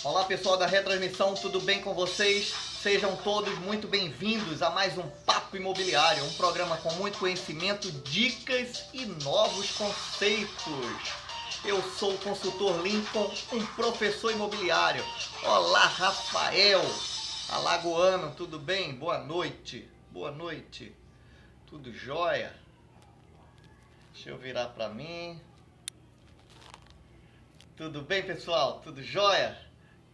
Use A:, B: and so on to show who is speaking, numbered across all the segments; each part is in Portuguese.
A: Olá pessoal da retransmissão, tudo bem com vocês? Sejam todos muito bem-vindos a mais um Papo Imobiliário, um programa com muito conhecimento, dicas e novos conceitos. Eu sou o consultor Lincoln, um professor imobiliário. Olá Rafael, alagoano, tudo bem? Boa noite, boa noite. Tudo jóia? Deixa eu virar para mim. Tudo bem pessoal? Tudo jóia?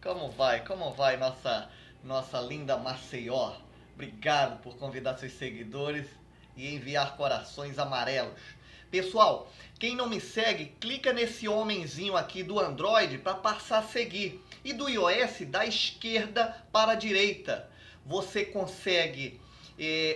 A: Como vai nossa linda Maceió? Obrigado por convidar seus seguidores e enviar corações amarelos. Pessoal, quem não me segue, clica nesse homenzinho aqui do Android para passar a seguir. E do iOS, da esquerda para a direita. Você consegue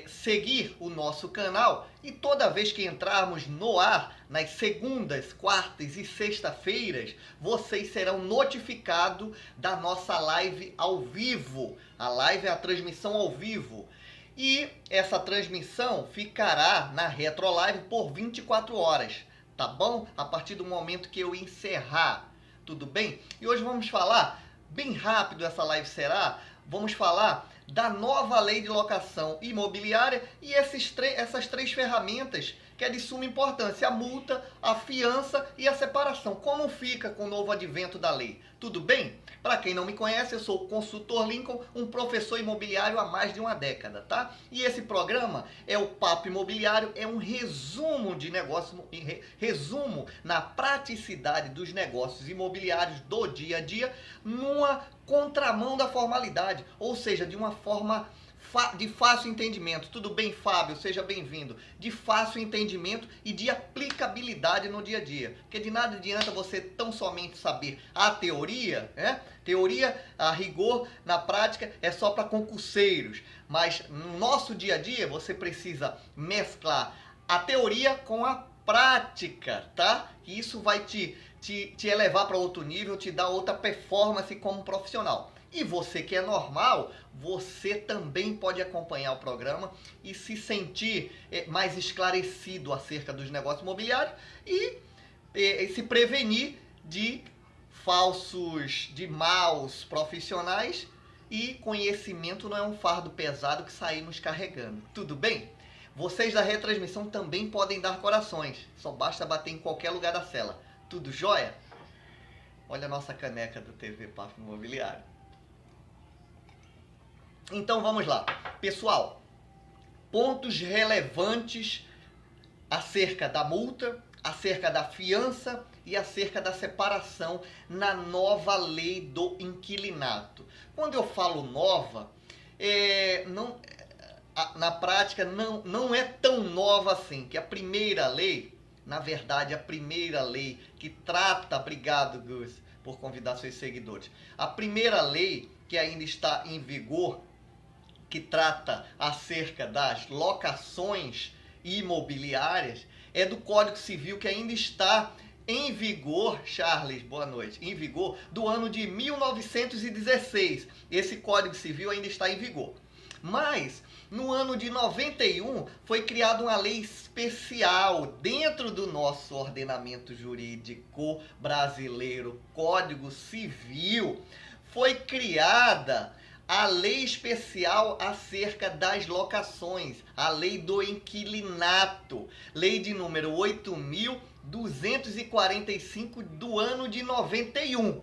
A: seguir o nosso canal e toda vez que entrarmos no ar, nas segundas, quartas e sexta-feiras, vocês serão notificados da nossa live ao vivo. A live é a transmissão ao vivo. E essa transmissão ficará na Retrolive por 24 horas, tá bom? A partir do momento que eu encerrar, tudo bem? E hoje vamos falar, bem rápido essa live será, vamos falar da nova lei de locação imobiliária e essas três ferramentas que é de suma importância, a multa, a fiança e a separação. Como fica com o novo advento da lei? Tudo bem? Para quem não me conhece, eu sou o consultor Lincoln, um professor imobiliário há mais de uma década, tá? E esse programa é o Papo Imobiliário, é um resumo de negócio, resumo na praticidade dos negócios imobiliários do dia a dia, numa contramão da formalidade, ou seja, de uma forma de fácil entendimento. Tudo bem, Fábio? Seja bem-vindo. De fácil entendimento e de aplicabilidade no dia a dia. Porque de nada adianta você tão somente saber a teoria, né? Teoria, a rigor, na prática, é só para concurseiros. Mas no nosso dia a dia, você precisa mesclar a teoria com a prática, tá? E isso vai te elevar para outro nível, te dar outra performance como profissional. E você que é normal, você também pode acompanhar o programa e se sentir mais esclarecido acerca dos negócios imobiliários e se prevenir de de maus profissionais. E conhecimento não é um fardo pesado que saímos carregando. Tudo bem? Vocês da retransmissão também podem dar corações. Só basta bater em qualquer lugar da cela. Tudo jóia? Olha a nossa caneca do TV Papo Imobiliário. Então vamos lá. Pessoal, pontos relevantes acerca da multa, acerca da fiança e acerca da separação na nova lei do inquilinato. Quando eu falo nova, na prática não é tão nova assim, que a primeira lei, na verdade a primeira lei que trata, obrigado Gus por convidar seus seguidores, a primeira lei que ainda está em vigor, que trata acerca das locações imobiliárias, é do Código Civil que ainda está em vigor, Charles, boa noite, em vigor do ano de 1916. Esse Código Civil ainda está em vigor. Mas no ano de 91 foi criada uma lei especial dentro do nosso ordenamento jurídico brasileiro, Código Civil. Foi criada a lei especial acerca das locações, a lei do inquilinato, lei de número 8.245 do ano de 91.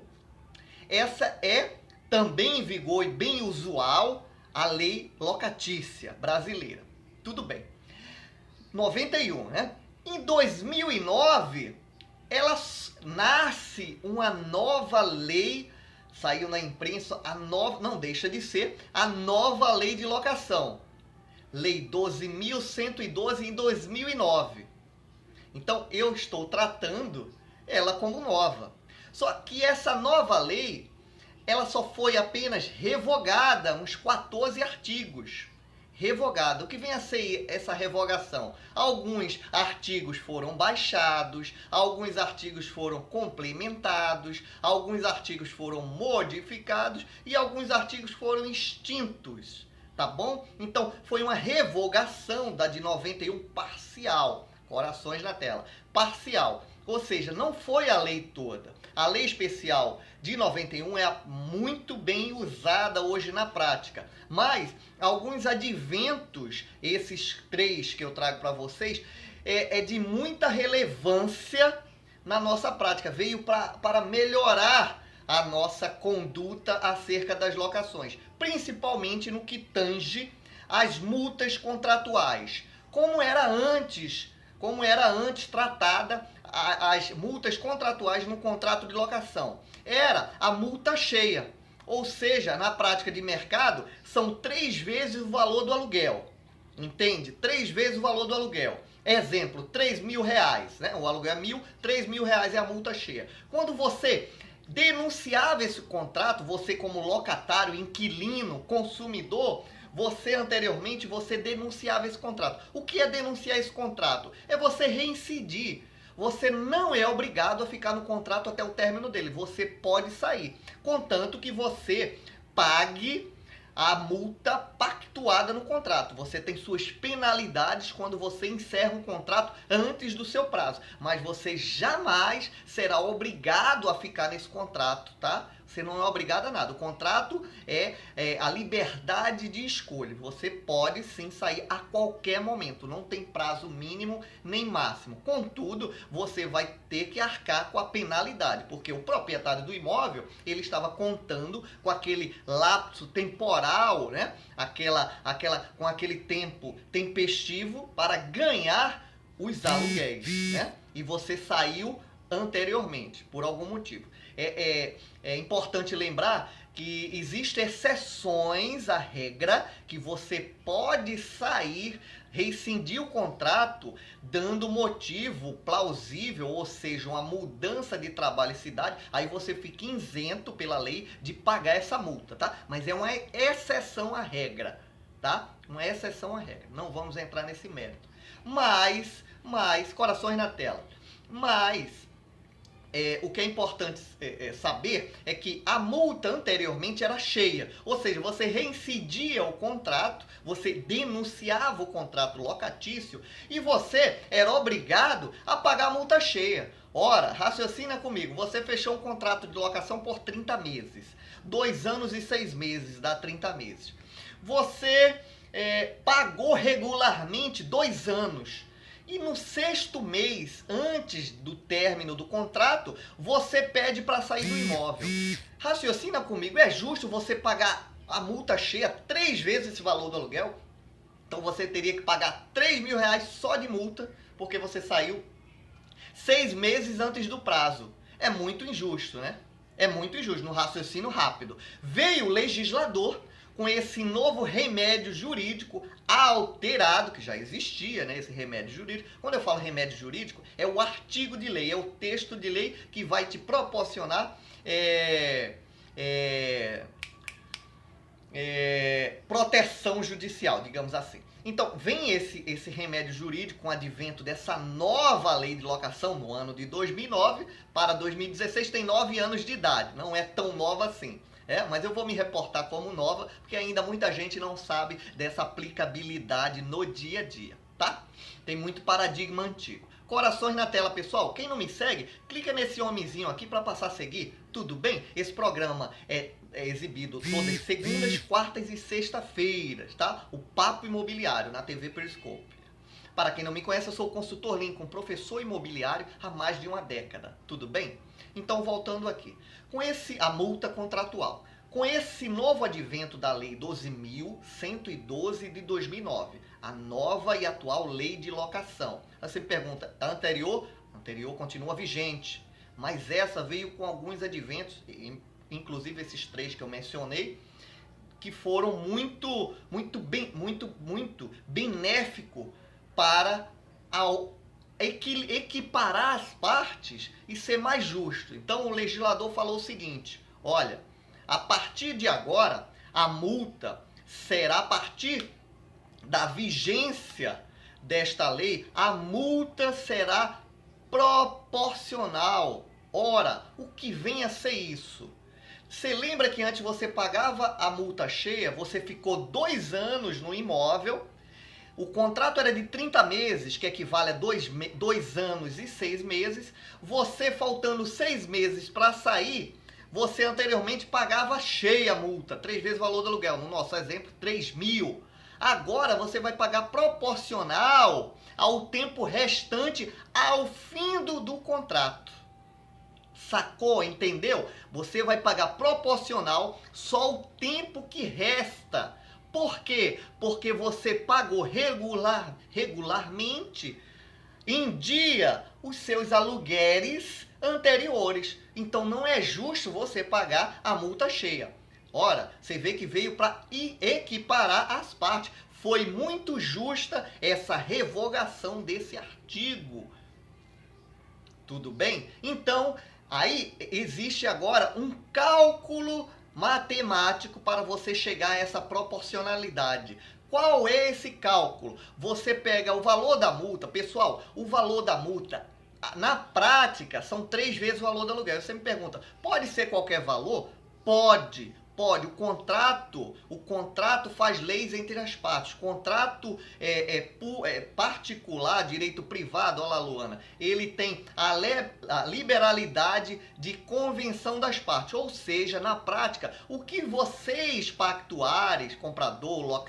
A: Essa é também em vigor e bem usual a lei locatícia brasileira. Tudo bem. 91, né? Em 2009, ela nasce uma nova lei. Saiu na imprensa não deixa de ser a nova lei de locação. Lei 12.112 em 2009. Então eu estou tratando ela como nova. Só que essa nova lei, ela só foi apenas revogada, uns 14 artigos. Revogada. O que vem a ser essa revogação? Alguns artigos foram baixados, alguns artigos foram complementados, alguns artigos foram modificados e alguns artigos foram extintos, tá bom? Então, foi uma revogação da de 91 parcial. Corações na tela. Parcial. Ou seja, não foi a lei toda. A lei especial de 91 é muito bem usada hoje na prática. Mas alguns adventos, esses 3 que eu trago para vocês, é de muita relevância na nossa prática. Veio para melhorar a nossa conduta acerca das locações, principalmente no que tange às multas contratuais. Como era antes tratada as multas contratuais no contrato de locação? Era a multa cheia, ou seja, na prática de mercado, são 3 vezes o valor do aluguel. Entende? 3 vezes o valor do aluguel. Exemplo, R$3.000, né? O aluguel é 1.000, R$3.000 é a multa cheia. Quando você denunciava esse contrato, você como locatário, inquilino, consumidor, você anteriormente denunciava esse contrato. O que é denunciar esse contrato? É você reincidir. Você não é obrigado a ficar no contrato até o término dele. Você pode sair, contanto que você pague a multa pactuada no contrato. Você tem suas penalidades quando você encerra um contrato antes do seu prazo, mas você jamais será obrigado a ficar nesse contrato, tá? Você não é obrigado a nada. O contrato é a liberdade de escolha. Você pode sim sair a qualquer momento. Não tem prazo mínimo nem máximo. Contudo, você vai ter que arcar com a penalidade, porque o proprietário do imóvel, ele estava contando com aquele lapso temporal, né? Com aquele tempo tempestivo para ganhar os aluguéis, né? E você saiu anteriormente, por algum motivo. É importante lembrar que existem exceções à regra, que você pode sair, rescindir o contrato, dando motivo plausível, ou seja, uma mudança de trabalho e cidade, aí você fica isento pela lei de pagar essa multa, tá? Mas é uma exceção à regra, tá? Uma exceção à regra. Não vamos entrar nesse mérito. Mas, corações na tela. O que é importante saber é que a multa anteriormente era cheia, ou seja, você reincidia o contrato, você denunciava o contrato locatício e você era obrigado a pagar a multa cheia. Ora, raciocina comigo, você fechou um contrato de locação por 30 meses, 2 anos e 6 meses, dá 30 meses. Você pagou regularmente 2 anos. E no 6º mês, antes do término do contrato, você pede para sair do imóvel. Raciocina comigo, é justo você pagar a multa cheia 3 vezes esse valor do aluguel? Então você teria que pagar R$3.000 só de multa, porque você saiu 6 meses antes do prazo. É muito injusto, né? É muito injusto, no raciocínio rápido. Veio o legislador com esse novo remédio jurídico alterado, que já existia, né, esse remédio jurídico. Quando eu falo remédio jurídico, é o artigo de lei, é o texto de lei que vai te proporcionar proteção judicial, digamos assim. Então, vem esse remédio jurídico com o advento dessa nova lei de locação no ano de 2009 para 2016, tem 9 anos de idade, não é tão nova assim. Mas eu vou me reportar como nova, porque ainda muita gente não sabe dessa aplicabilidade no dia a dia, tá? Tem muito paradigma antigo. Corações na tela, pessoal. Quem não me segue, clica nesse homenzinho aqui para passar a seguir. Tudo bem? Esse programa é exibido todas as segundas, quartas e sexta-feiras, tá? O Papo Imobiliário na TV Periscope. Para quem não me conhece, eu sou o consultor Lincoln, professor imobiliário há mais de uma década. Tudo bem? Então, voltando aqui. Com a multa contratual. Com esse novo advento da Lei 12.112 de 2009, a nova e atual lei de locação. Você me pergunta, a anterior continua vigente, mas essa veio com alguns adventos, inclusive esses 3 que eu mencionei, que foram muito benéficos para equiparar as partes e ser mais justo. Então o legislador falou o seguinte: olha, a partir de agora, a multa será, a partir da vigência desta lei, a multa será proporcional. Ora, o que vem a ser isso? Você lembra que antes você pagava a multa cheia, você ficou 2 anos no imóvel, o contrato era de 30 meses, que equivale a 2 anos e 6 meses. Você faltando 6 meses para sair, você anteriormente pagava cheia a multa, 3 vezes o valor do aluguel. No nosso exemplo, 3.000. Agora você vai pagar proporcional ao tempo restante ao fim do contrato. Sacou? Entendeu? Você vai pagar proporcional só o tempo que resta. Por quê? Porque você pagou regularmente em dia os seus aluguéis anteriores. Então não é justo você pagar a multa cheia. Ora, você vê que veio para equiparar as partes. Foi muito justa essa revogação desse artigo. Tudo bem? Então, aí existe agora um cálculo matemático para você chegar a essa proporcionalidade. Qual é esse cálculo? Você pega o valor da multa. Pessoal, o valor da multa, na prática, são 3 vezes o valor do aluguel. Você me pergunta, pode ser qualquer valor? Pode. Pode, o contrato faz leis entre as partes. Contrato particular, direito privado, olha lá, Luana, ele tem a liberalidade de convenção das partes. Ou seja, na prática, o que vocês pactuares, comprador,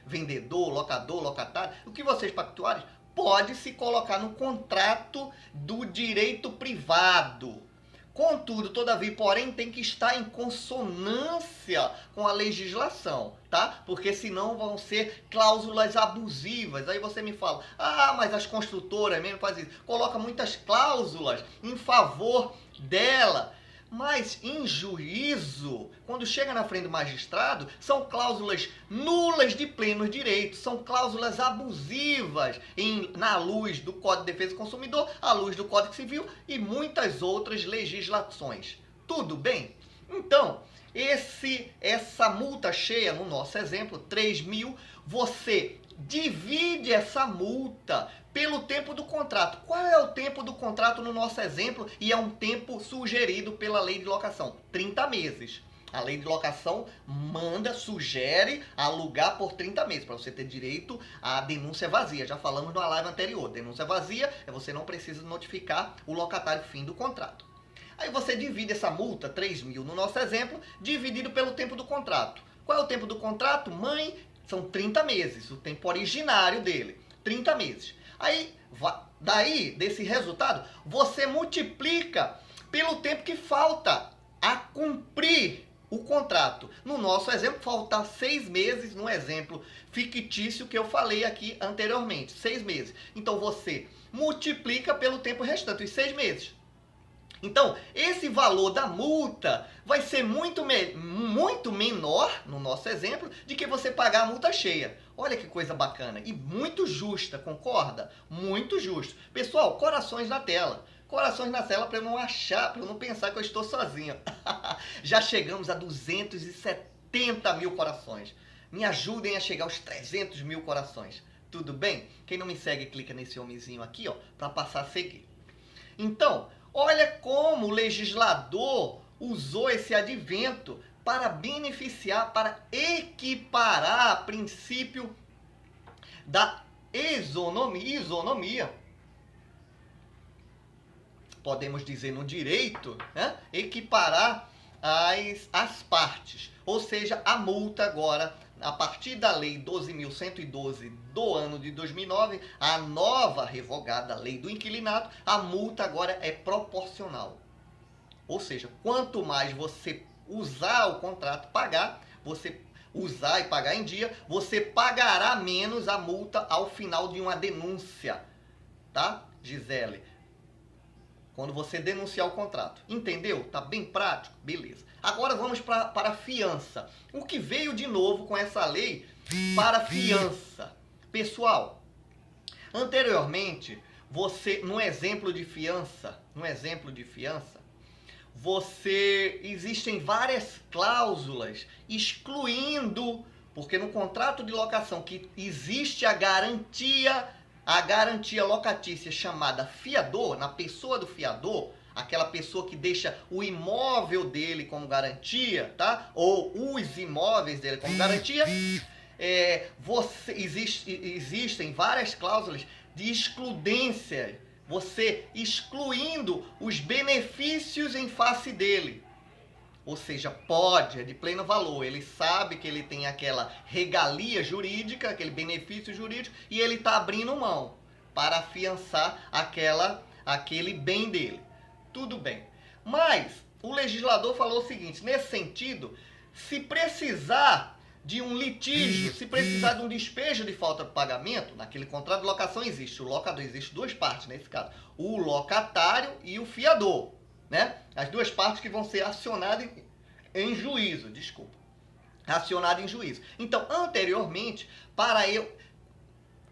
A: vendedor, locador, locatário, o que vocês pactuares, pode se colocar no contrato do direito privado. Contudo, todavia, porém, tem que estar em consonância com a legislação, tá? Porque senão vão ser cláusulas abusivas. Aí você me fala, mas as construtoras mesmo fazem isso. Coloca muitas cláusulas em favor dela. Mas em juízo, quando chega na frente do magistrado, são cláusulas nulas de plenos direitos, são cláusulas abusivas na luz do Código de Defesa do Consumidor, à luz do Código Civil e muitas outras legislações. Tudo bem? Então, essa multa cheia, no nosso exemplo, 3.000, você divide essa multa pelo tempo do contrato. Qual é o tempo do contrato no nosso exemplo? E é um tempo sugerido pela lei de locação, 30 meses. A lei de locação sugere alugar por 30 meses, para você ter direito à denúncia vazia. Já falamos numa live anterior. Denúncia vazia é você não precisa notificar o locatário fim do contrato. Aí você divide essa multa, 3.000 no nosso exemplo, dividido pelo tempo do contrato. Qual é o tempo do contrato? São 30 meses, o tempo originário dele, 30 meses. Aí, daí, desse resultado, você multiplica pelo tempo que falta a cumprir o contrato. No nosso exemplo, falta 6 meses, no exemplo fictício que eu falei aqui anteriormente, 6 meses. Então, você multiplica pelo tempo restante, os 6 meses. Então, esse valor da multa vai ser muito menor, no nosso exemplo, de que você pagar a multa cheia. Olha que coisa bacana e muito justa, concorda? Muito justo. Pessoal, corações na tela. Corações na tela para eu não pensar que eu estou sozinho. Já chegamos a 270 mil corações. Me ajudem a chegar aos 300 mil corações. Tudo bem? Quem não me segue, clica nesse homenzinho aqui, ó, para passar a seguir. Então, olha como o legislador usou esse advento para beneficiar, para equiparar o princípio da isonomia. Podemos dizer no direito, né? Equiparar as partes. Ou seja, a multa agora, a partir da Lei 12.112 do ano de 2009, a nova revogada Lei do Inquilinato, a multa agora é proporcional. Ou seja, quanto mais você usar o contrato, você usar e pagar em dia, você pagará menos a multa ao final de uma denúncia. Tá, Gisele? Quando você denunciar o contrato. Entendeu? Tá bem prático? Beleza. Agora vamos para a fiança. O que veio de novo com essa lei para a fiança? Pessoal, anteriormente, no exemplo de fiança, existem várias cláusulas excluindo, porque no contrato de locação que existe a garantia locatícia chamada fiador, na pessoa do fiador, aquela pessoa que deixa o imóvel dele como garantia, tá? Ou os imóveis dele como garantia, Existem várias cláusulas de excludência, você excluindo os benefícios em face dele. Ou seja, pode, é de pleno valor. Ele sabe que ele tem aquela regalia jurídica, aquele benefício jurídico, e ele está abrindo mão para afiançar aquele bem dele. Tudo bem. Mas o legislador falou o seguinte, nesse sentido, se precisar de um litígio, se precisar de um despejo de falta de pagamento, naquele contrato de locação existe o locador, existe duas partes nesse caso, o locatário e o fiador, né? As duas partes que vão ser acionadas em juízo, acionadas em juízo. Então, anteriormente,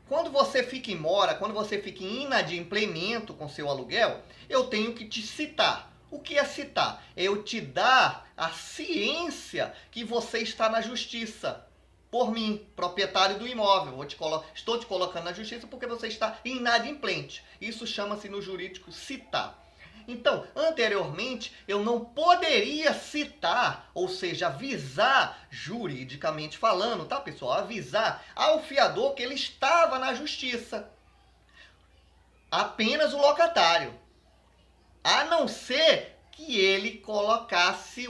A: quando você fica em mora, quando você fica em inadimplemento com seu aluguel, eu tenho que te citar. O que é citar? É eu te dar a ciência que você está na justiça. Por mim, proprietário do imóvel. Estou te colocando na justiça porque você está inadimplente. Isso chama-se no jurídico citar. Então, anteriormente, eu não poderia citar, ou seja, avisar, juridicamente falando, tá, pessoal? Avisar ao fiador que ele estava na justiça. Apenas o locatário. A não ser que ele colocasse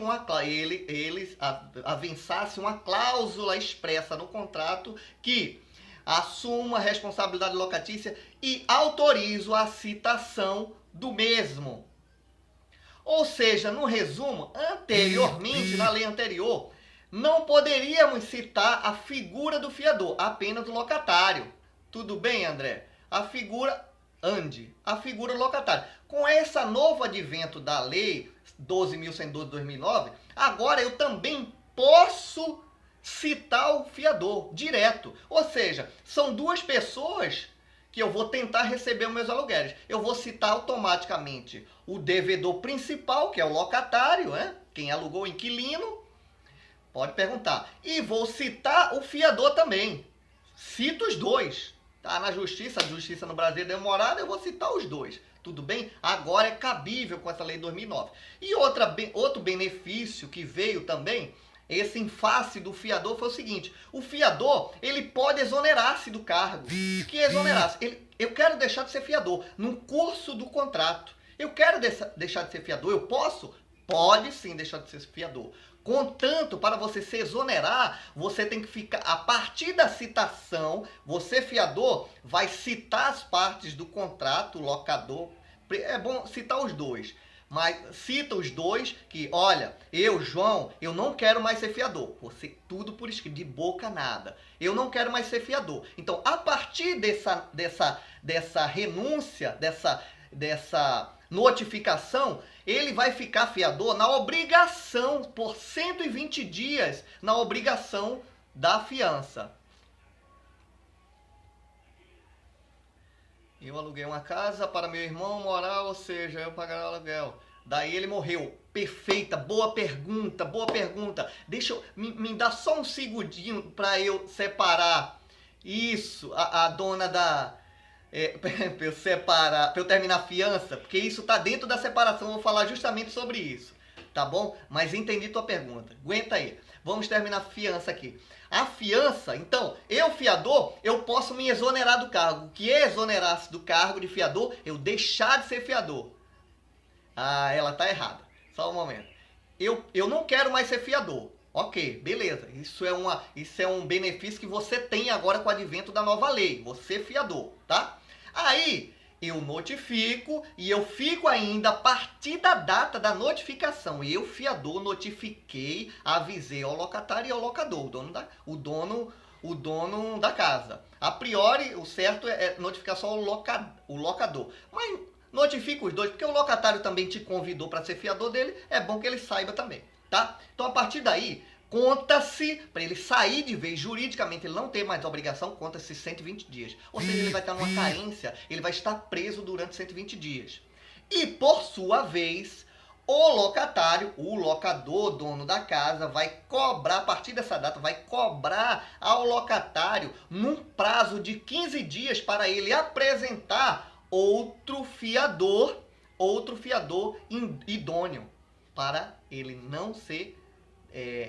A: avançasse uma cláusula expressa no contrato que assuma a responsabilidade locatícia e autorizo a citação do mesmo. Ou seja, no resumo, anteriormente, na lei anterior, não poderíamos citar a figura do fiador, apenas o locatário. Tudo bem, André? A figura locatário. Com esse novo advento da lei 12.112 de 2009, agora eu também posso citar o fiador direto. Ou seja, são duas pessoas que eu vou tentar receber os meus aluguéis. Eu vou citar automaticamente o devedor principal, que é o locatário, né? Quem alugou, o inquilino, pode perguntar. E vou citar o fiador também. Cito os dois. Tá na justiça, a justiça no Brasil é demorada, eu vou citar os dois. Tudo bem? Agora é cabível com essa lei de 2009. E outro benefício que veio também, esse em face do fiador, foi o seguinte. O fiador, ele pode exonerar-se do cargo. Que exonerar-se? Eu quero deixar de ser fiador no curso do contrato. Eu quero deixar de ser fiador. Eu posso? Pode sim deixar de ser fiador. Contanto, para você se exonerar, você tem que ficar, a partir da citação, você, fiador, vai citar as partes do contrato, locador. É bom citar os dois, mas cita os dois que, olha, eu, João, eu não quero mais ser fiador. Você, tudo por escrito, de boca nada. Eu não quero mais ser fiador. Então, a partir dessa renúncia, dessa notificação, ele vai ficar fiador na obrigação, por 120 dias, na obrigação da fiança. Eu aluguei uma casa para meu irmão morar, ou seja, eu pagarei o aluguel. Daí ele morreu. Perfeita, boa pergunta, boa pergunta. Deixa eu, me dá só um segundinho para eu separar isso, a dona da... para eu terminar a fiança, porque isso está dentro da separação, eu vou falar justamente sobre isso, tá bom? Mas entendi tua pergunta, aguenta aí, vamos terminar a fiança aqui. A fiança, então, eu fiador, eu posso me exonerar do cargo. O que é exonerar-se do cargo de fiador? Eu deixar de ser fiador. Ah, ela tá errada, só um momento. Eu não quero mais ser fiador. Ok, beleza. Isso é um benefício que você tem agora com o advento da nova lei. Você fiador, tá? Aí, eu notifico e eu fico ainda a partir da data da notificação. Eu, fiador, notifiquei, avisei ao locatário e ao locador, o dono da casa. A priori, o certo é notificar só o locador. Mas notifica os dois, porque o locatário também te convidou para ser fiador dele, é bom que ele saiba também. Tá? Então, a partir daí, conta-se, para ele sair de vez, juridicamente, ele não ter mais obrigação, conta-se 120 dias. Ou seja, ele vai estar numa carência, ele vai estar preso durante 120 dias. E, por sua vez, o locatário, o locador, dono da casa, vai cobrar, a partir dessa data, vai cobrar ao locatário, num prazo de 15 dias, para ele apresentar outro fiador idôneo, para ele não ser,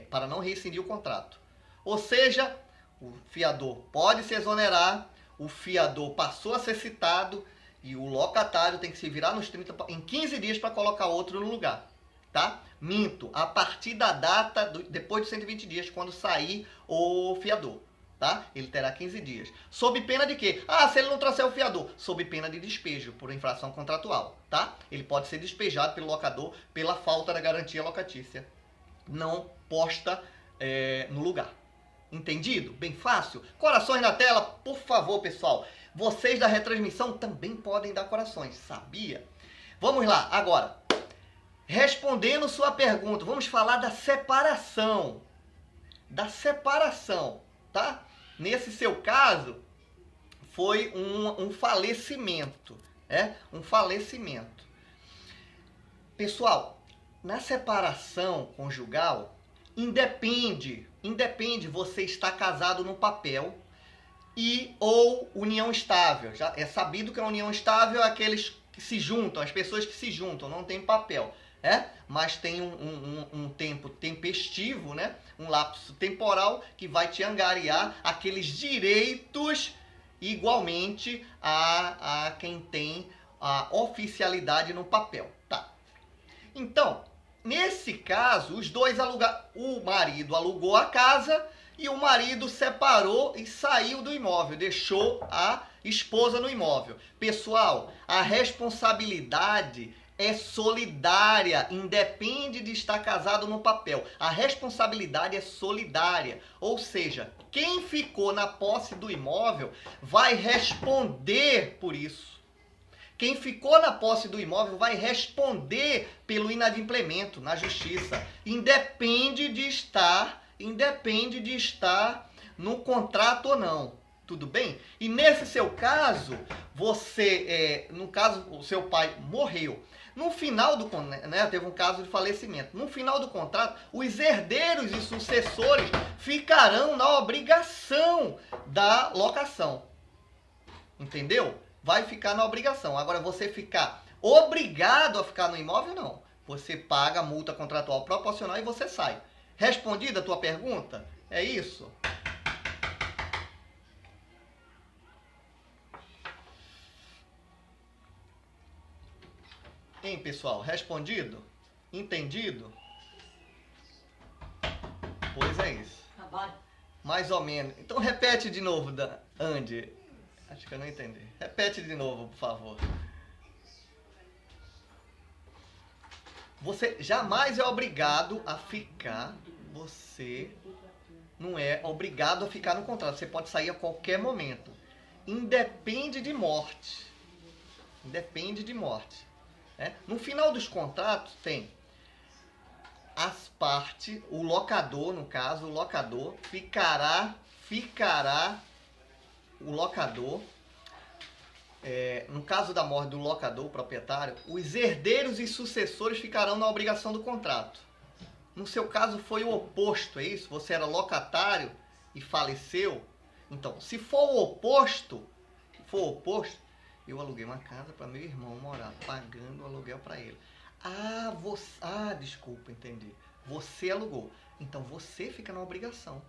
A: para não rescindir o contrato. Ou seja, O fiador pode se exonerar, o fiador passou a ser citado e o locatário tem que se virar nos 30 em 15 dias para colocar outro no lugar, tá? Minto, a partir da data, depois de 120 dias, quando sair o fiador, tá? Ele terá 15 dias. Sob pena de quê? Ah, se ele não trouxer o fiador, sob pena de despejo por infração contratual, tá? Ele pode ser despejado pelo locador pela falta da garantia locatícia não posta no lugar. Entendido? Bem fácil? Corações na tela, por favor, pessoal. Vocês da retransmissão também podem dar corações, sabia? Vamos lá, agora. Respondendo sua pergunta, vamos falar da separação. Da separação, tá? Nesse seu caso, foi um falecimento. Um falecimento. Pessoal, na separação conjugal, independe você estar casado no papel ou união estável. Já é sabido que a união estável é aqueles que se juntam, as pessoas que se juntam, não tem papel. Mas tem um tempo tempestivo, né? Um lapso temporal que vai te angariar aqueles direitos igualmente a quem tem a oficialidade no papel. Tá. Então, nesse caso, os dois alugaram. O marido alugou a casa e o marido separou e saiu do imóvel, deixou a esposa no imóvel. Pessoal, a responsabilidade é solidária, independe de estar casado no papel. A responsabilidade é solidária, ou seja, quem ficou na posse do imóvel vai responder por isso. Quem ficou na posse do imóvel vai responder pelo inadimplemento na justiça. Independe de estar no contrato ou não. Tudo bem? E nesse seu caso, no caso, o seu pai morreu. No final do contrato, né, teve um caso de falecimento. No final do contrato, os herdeiros e sucessores ficarão na obrigação da locação. Entendeu? Vai ficar na obrigação. Agora, você ficar obrigado a ficar no imóvel, não. Você paga a multa contratual proporcional e você sai. Respondida a tua pergunta? É isso? Hein, pessoal? Respondido? Entendido? Pois é isso. Mais ou menos. Então, repete de novo, Andy. Acho que eu não entendi. Repete de novo, por favor. Você jamais é obrigado a ficar. Você não é obrigado a ficar no contrato. Você pode sair a qualquer momento. Independe de morte. Independe de morte. No final dos contratos tem as partes, o locador, no caso, o locador ficará o locador, no caso da morte do locador, o proprietário, os herdeiros e sucessores ficarão na obrigação do contrato. No seu caso foi o oposto, é isso? Você era locatário e faleceu. Então, se for o oposto, eu aluguei uma casa para meu irmão morar, pagando o aluguel para ele. Desculpa, entendi. Você alugou. Então, você fica na obrigação.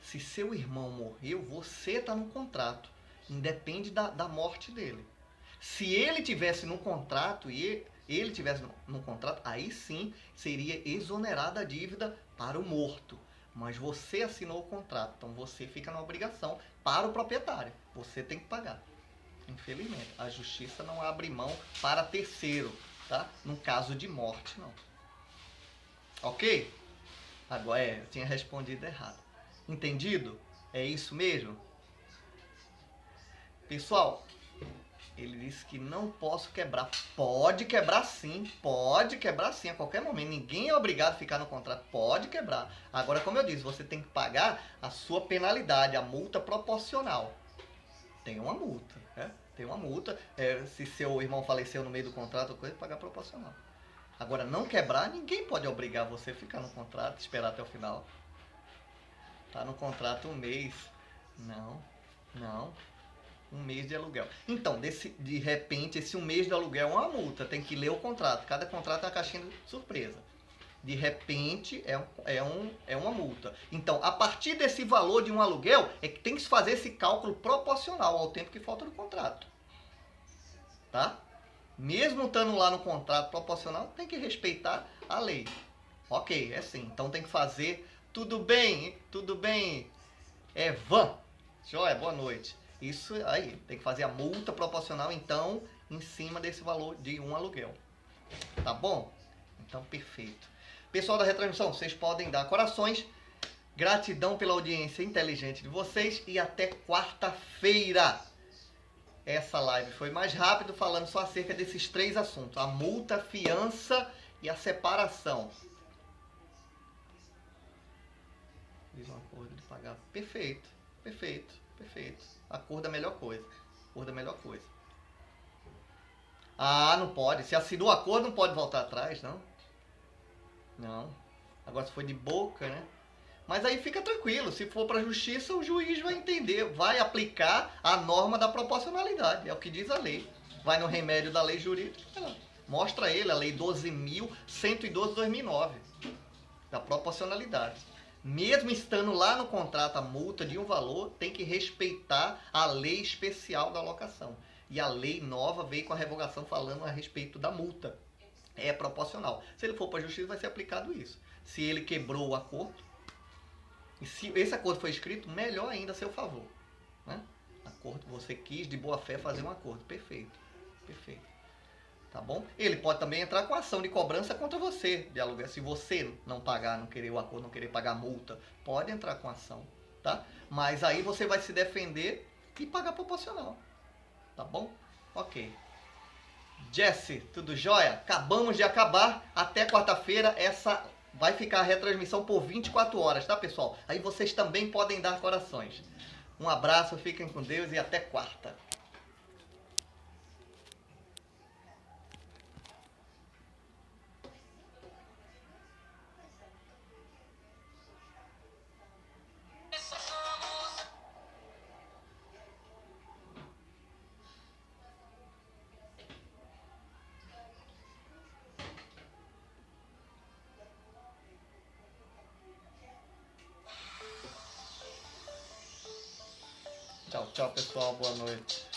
A: Se seu irmão morreu, você está no contrato. Independe da morte dele. Se ele tivesse no contrato aí sim seria exonerada a dívida para o morto. Mas você assinou o contrato, então você fica na obrigação para o proprietário. Você tem que pagar. Infelizmente, a justiça não abre mão para terceiro, tá? No caso de morte, não. Ok? Agora, eu tinha respondido errado. Entendido? É isso mesmo? Pessoal, ele disse que não posso quebrar. Pode quebrar sim a qualquer momento. Ninguém é obrigado a ficar no contrato. Pode quebrar. Agora, como eu disse, você tem que pagar a sua penalidade, a multa proporcional. Tem uma multa, Tem uma multa. Se seu irmão faleceu no meio do contrato, coisa, pagar proporcional. Agora, não quebrar, ninguém pode obrigar você a ficar no contrato, esperar até o final. Tá no contrato um mês. Não. Um mês de aluguel. Então, de repente, esse um mês de aluguel é uma multa. Tem que ler o contrato. Cada contrato é uma caixinha de surpresa. De repente, é uma multa. Então, a partir desse valor de um aluguel, é que tem que se fazer esse cálculo proporcional ao tempo que falta do contrato. Tá? Mesmo estando lá no contrato proporcional, tem que respeitar a lei. Ok, é assim. Então tem que fazer. Tudo bem, Van. Joia, boa noite. Isso aí, tem que fazer a multa proporcional, então, em cima desse valor de um aluguel. Tá bom? Então, perfeito. Pessoal da retransmissão, vocês podem dar corações. Gratidão pela audiência inteligente de vocês e até quarta-feira. Essa live foi mais rápido, falando só acerca desses 3 assuntos: a multa, a fiança e a separação. Fiz um acordo de pagar. Perfeito. Acordo é a melhor coisa. Ah, não pode. Se assinou o acordo, não pode voltar atrás, não. Não. Agora se foi de boca, né? Mas aí fica tranquilo. Se for para a justiça, o juiz vai entender. Vai aplicar a norma da proporcionalidade. É o que diz a lei. Vai no remédio da lei jurídica. Mostra ele a lei 12.112/2009. Da proporcionalidade. Mesmo estando lá no contrato a multa de um valor, tem que respeitar a lei especial da locação. E a lei nova veio com a revogação falando a respeito da multa. É proporcional. Se ele for para a justiça, vai ser aplicado isso. Se ele quebrou o acordo, e se esse acordo foi escrito, melhor ainda a seu favor. Né? Acordo, você quis de boa fé fazer um acordo. Perfeito. Tá bom? Ele pode também entrar com ação de cobrança contra você de aluguel. Se você não pagar, não querer o acordo, não querer pagar multa, pode entrar com ação, tá? Mas aí você vai se defender e pagar proporcional. Tá bom? Ok. Jesse, tudo jóia? Acabamos de acabar. Até quarta-feira essa vai ficar a retransmissão por 24 horas, tá, pessoal? Aí vocês também podem dar corações. Um abraço, fiquem com Deus e até quarta. Tchau, pessoal. Boa noite.